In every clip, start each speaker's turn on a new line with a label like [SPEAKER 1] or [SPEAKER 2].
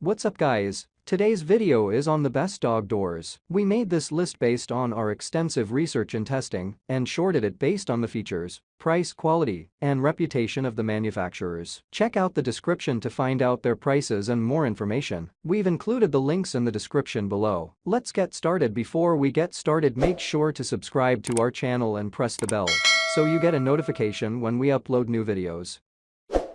[SPEAKER 1] What's up guys? Today's video is on the best dog doors. We made this list based on our extensive research and testing and shorted it based on the features, price, quality, and reputation of the manufacturers. Check out the description to find out their prices and more information. We've included the links in the description below. Let's get started. Before we get started, make sure to subscribe to our channel and press the bell so you get a notification when we upload new videos.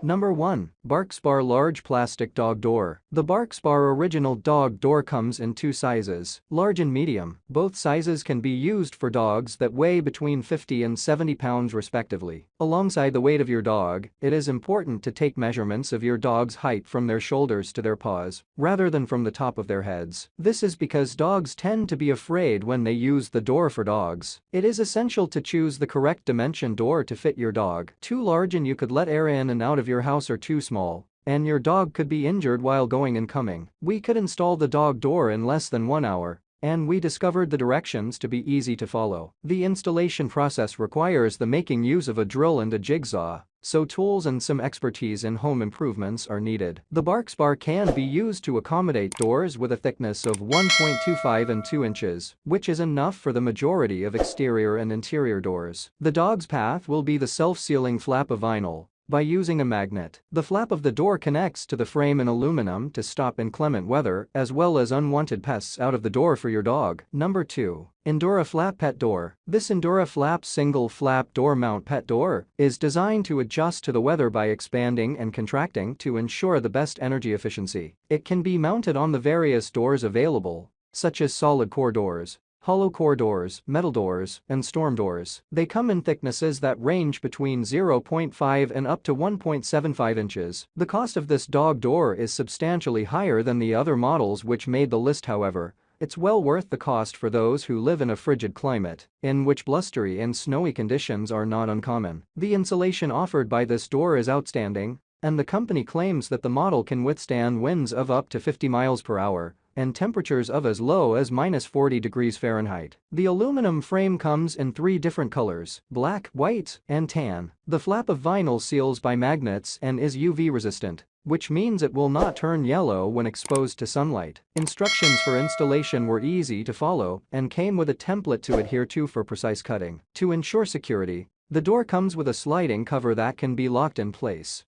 [SPEAKER 1] Number 1. BarksBar Large Plastic Dog Door. The BarksBar original dog door comes in two sizes, large and medium. Both sizes can be used for dogs that weigh between 50 and 70 pounds respectively. Alongside the weight of your dog, it is important to take measurements of your dog's height from their shoulders to their paws, rather than from the top of their heads. This is because dogs tend to be afraid when they use the door for dogs. It is essential to choose the correct dimension door to fit your dog. Too large and you could let air in and out of your house, or too small and your dog could be injured while going and coming. We could install the dog door in less than 1 hour, and we discovered the directions to be easy to follow. The installation process requires the making use of a drill and a jigsaw, so tools and some expertise in home improvements are needed. The BarksBar can be used to accommodate doors with a thickness of 1.25 and 2 inches, which is enough for the majority of exterior and interior doors. The dog's path will be the self-sealing flap of vinyl. By using a magnet, the flap of the door connects to the frame in aluminum to stop inclement weather as well as unwanted pests out of the door for your dog. Number 2. Endura Flap Pet Door. This Endura Flap single flap door mount pet door is designed to adjust to the weather by expanding and contracting to ensure the best energy efficiency. It can be mounted on the various doors available, such as solid core doors, hollow core doors, metal doors, and storm doors. They come in thicknesses that range between 0.5 and up to 1.75 inches. The cost of this dog door is substantially higher than the other models which made the list. However, it's well worth the cost for those who live in a frigid climate, in which blustery and snowy conditions are not uncommon. The insulation offered by this door is outstanding, and the company claims that the model can withstand winds of up to 50 miles per hour and temperatures of as low as -40 degrees Fahrenheit. The aluminum frame comes in 3 different colors: black, white, and tan. The flap of vinyl seals by magnets and is UV resistant, which means it will not turn yellow when exposed to sunlight. Instructions for installation were easy to follow and came with a template to adhere to for precise cutting. To ensure security, the door comes with a sliding cover that can be locked in place.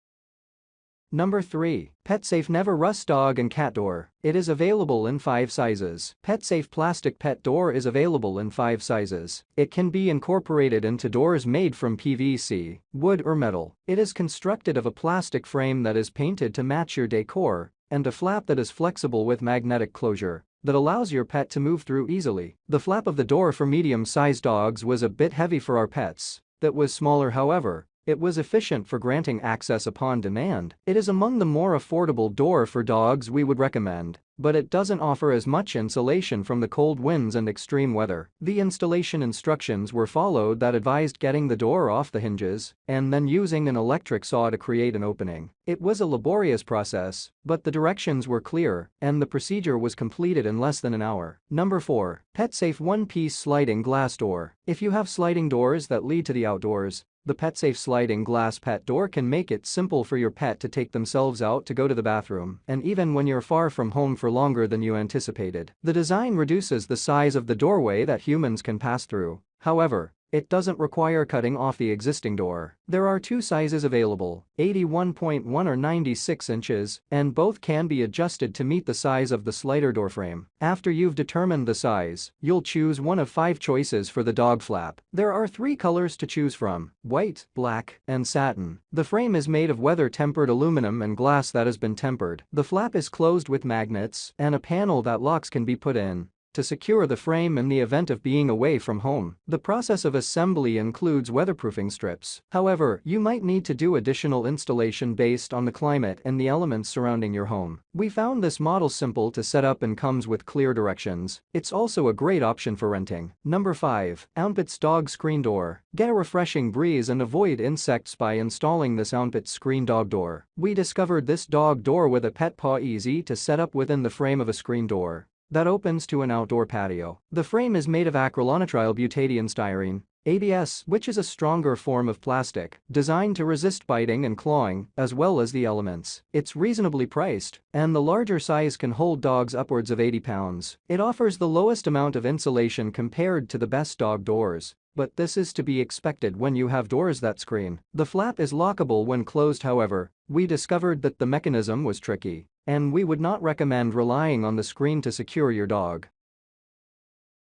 [SPEAKER 1] Number 3. PetSafe Never Rust Dog and Cat Door. It is available in 5 sizes. PetSafe Plastic Pet Door is available in 5 sizes. It can be incorporated into doors made from PVC, wood, or metal. It is constructed of a plastic frame that is painted to match your decor and a flap that is flexible with magnetic closure that allows your pet to move through easily. The flap of the door for medium-sized dogs was a bit heavy for our pets. That was smaller, however. It was efficient for granting access upon demand. It is among the more affordable door for dogs we would recommend, but it doesn't offer as much insulation from the cold winds and extreme weather. The installation instructions were followed that advised getting the door off the hinges and then using an electric saw to create an opening. It was a laborious process, but the directions were clear and the procedure was completed in less than an hour. Number 4. PetSafe One-Piece Sliding Glass Door. If you have sliding doors that lead to the outdoors, the PetSafe sliding glass pet door can make it simple for your pet to take themselves out to go to the bathroom, and even when you're far from home for longer than you anticipated. The design reduces the size of the doorway that humans can pass through. However, it doesn't require cutting off the existing door. There are 2 sizes available, 81.1 or 96 inches, and both can be adjusted to meet the size of the slider door frame. After you've determined the size, you'll choose one of 5 choices for the dog flap. There are 3 colors to choose from: white, black, and satin. The frame is made of weather-tempered aluminum and glass that has been tempered. The flap is closed with magnets, and a panel that locks can be put in to secure the frame in the event of being away from home. The process of assembly includes weatherproofing strips. However, you might need to do additional installation based on the climate and the elements surrounding your home. We found this model simple to set up and comes with clear directions. It's also a great option for renting. Number 5. Ownpets Dog Screen Door. Get a refreshing breeze and avoid insects by installing this Ownpets Screen Dog Door. We discovered this dog door with a pet paw, easy to set up within the frame of a screen door. that opens to an outdoor patio. The frame is made of acrylonitrile butadiene styrene ABS, which is a stronger form of plastic designed to resist biting and clawing, as well as the elements. It's reasonably priced, and the larger size can hold dogs upwards of 80 pounds. It offers the lowest amount of insulation compared to the best dog doors, but this is to be expected when you have doors that screen. The flap is lockable when closed. However, we discovered that the mechanism was tricky, and we would not recommend relying on the screen to secure your dog.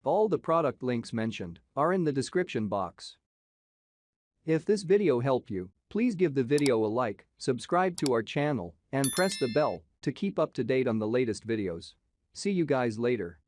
[SPEAKER 1] All the product links mentioned are in the description box. If this video helped you, please give the video a like, subscribe to our channel, and press the bell to keep up to date on the latest videos. See you guys later.